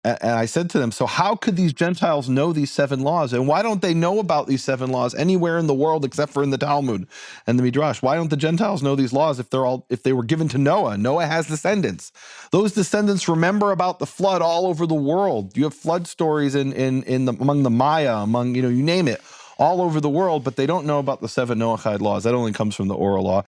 and I said to them, so how could these Gentiles know these 7 laws? And why don't they know about these 7 laws anywhere in the world except for in the Talmud and the Midrash? Why don't the Gentiles know these laws if they were given to Noah? Noah has descendants. Those descendants remember about the flood all over the world. You have flood stories among the Maya, among, you name it, all over the world, but they don't know about the 7 Noahide laws. That only comes from the oral law.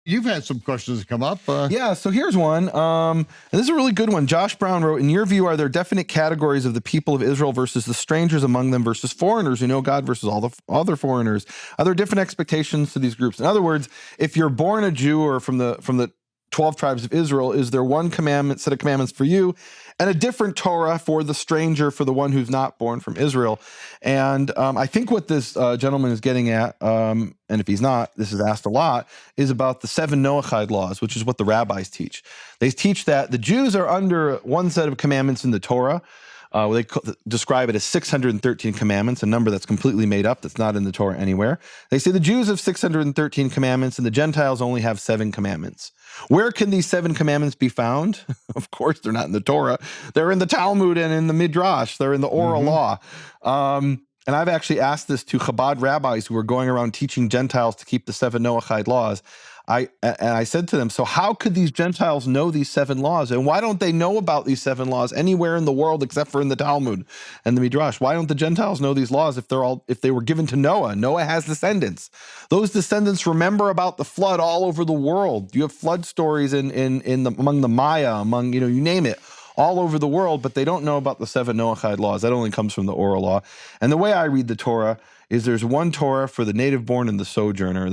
You've had some questions come up. Yeah, so here's one. And this is a really good one. Josh Brown wrote, in your view, are there definite categories of the people of Israel versus the strangers among them versus foreigners who know God versus all the other foreigners? Are there different expectations to these groups? In other words, if you're born a Jew or from the 12 tribes of Israel, is there one set of commandments for you and a different Torah for the stranger, for the one who's not born from Israel? And I think what this gentleman is getting at, and if he's not, this is asked a lot, is about the 7 Noahide laws, which is what the rabbis teach. They teach that the Jews are under one set of commandments in the Torah. They describe it as 613 commandments, a number that's completely made up, that's not in the Torah anywhere. They say the Jews have 613 commandments and the Gentiles only have 7 commandments. Where can these 7 commandments be found? Of course, they're not in the Torah. They're in the Talmud and in the Midrash. They're in the oral law. And I've actually asked this to Chabad rabbis who are going around teaching Gentiles to keep the 7 Noahide laws. I said to them, so how could these Gentiles know these 7 laws? And why don't they know about these 7 laws anywhere in the world except for in the Talmud and the Midrash? Why don't the Gentiles know these laws if they were given to Noah? Noah has descendants. Those descendants remember about the flood all over the world. You have flood stories among the Maya, among, you name it, all over the world, but they don't know about the 7 Noahide laws. That only comes from the oral law. And the way I read the Torah is there's one Torah for the native born and the sojourner.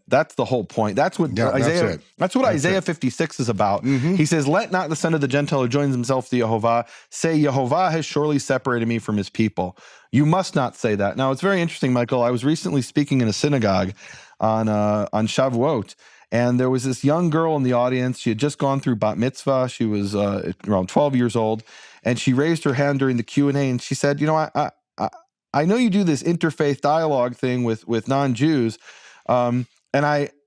That's the whole point. That's what Isaiah 56 is about. He says, let not the son of the Gentile who joins himself to Yehovah say, Yehovah has surely separated me from his people. You must not say that. Now, it's very interesting, Michael. I was recently speaking in a synagogue on Shavuot, and there was this young girl in the audience. She had just gone through bat mitzvah. She was around 12 years old, and she raised her hand during the Q&A, and she said, I know you do this interfaith dialogue thing with non-Jews, and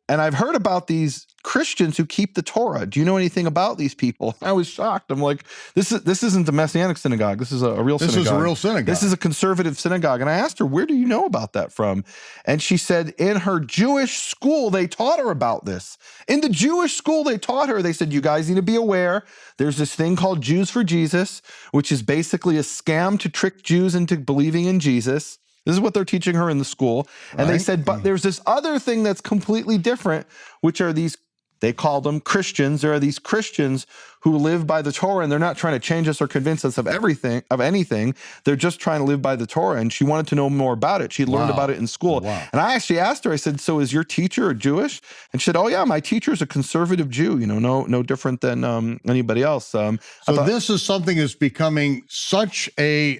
I've heard about these Christians who keep the Torah. Do you know anything about these people? I was shocked. I'm like, this isn't a Messianic synagogue. This is a real synagogue. This is a real synagogue. This is a conservative synagogue. And I asked her, where do you know about that from? And she said, in her Jewish school, they taught her about this. In the Jewish school, they taught her, they said, you guys need to be aware. There's this thing called Jews for Jesus, which is basically a scam to trick Jews into believing in Jesus. This is what they're teaching her in the school. And they said, but there's this other thing that's completely different, which are these, they call them Christians. There are these Christians who live by the Torah, and they're not trying to change us or convince us of anything. They're just trying to live by the Torah. And she wanted to know more about it. She learned about it in school. And I actually asked her, I said, so is your teacher Jewish? And she said, oh yeah, my teacher's a conservative Jew, no different than anybody else. So this is something that's becoming such an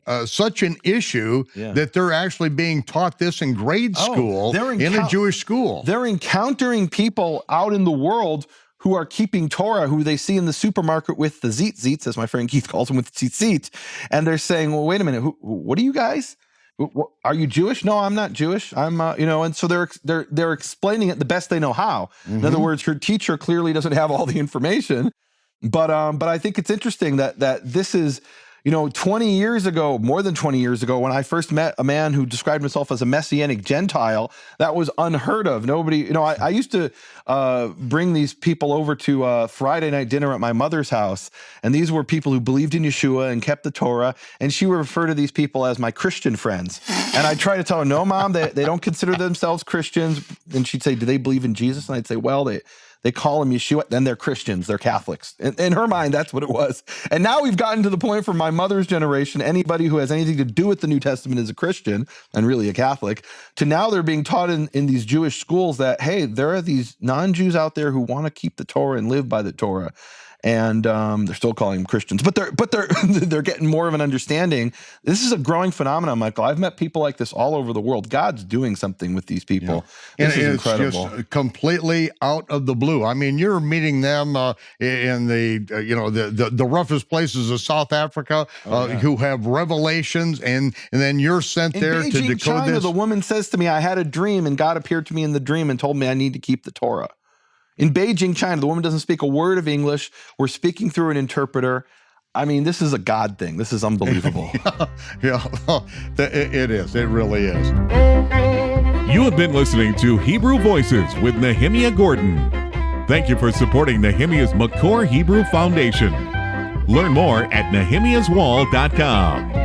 issue that they're actually being taught this in grade school in a Jewish school. They're encountering people out in the world who are keeping Torah, who they see in the supermarket with the tzitzits, as my friend Keith calls them, with tzitzit, and they're saying, well, wait a minute, what are you guys? Are you Jewish? No, I'm not Jewish. I'm, and so they're explaining it the best they know how. In other words, her teacher clearly doesn't have all the information, but I think it's interesting that this is, 20 years ago, more than 20 years ago, when I first met a man who described himself as a Messianic Gentile, that was unheard of. Nobody, I used to bring these people over to Friday night dinner at my mother's house, and these were people who believed in Yeshua and kept the Torah, and she would refer to these people as my Christian friends. And I'd try to tell her, no, Mom, they don't consider themselves Christians. And she'd say, do they believe in Jesus? And I'd say, well, they call them Yeshua, then they're Christians, they're Catholics. In her mind, that's what it was. And now we've gotten to the point for my mother's generation, anybody who has anything to do with the New Testament is a Christian and really a Catholic, to now they're being taught in these Jewish schools that, hey, there are these non-Jews out there who want to keep the Torah and live by the Torah. And they're still calling them Christians, but they're getting more of an understanding. This is a growing phenomenon, Michael. I've met people like this all over the world. God's doing something with these people. This is incredible. Just completely out of the blue. I mean, you're meeting them in the roughest places of South Africa who have revelations, and then you're sent there Beijing, to decode China, this. The woman says to me, I had a dream, and God appeared to me in the dream and told me I need to keep the Torah. In Beijing, China, the woman doesn't speak a word of English. We're speaking through an interpreter. I mean, this is a God thing. This is unbelievable. Yeah, it is. It really is. You have been listening to Hebrew Voices with Nehemiah Gordon. Thank you for supporting Nehemiah's McCore Hebrew Foundation. Learn more at nehemiahswall.com.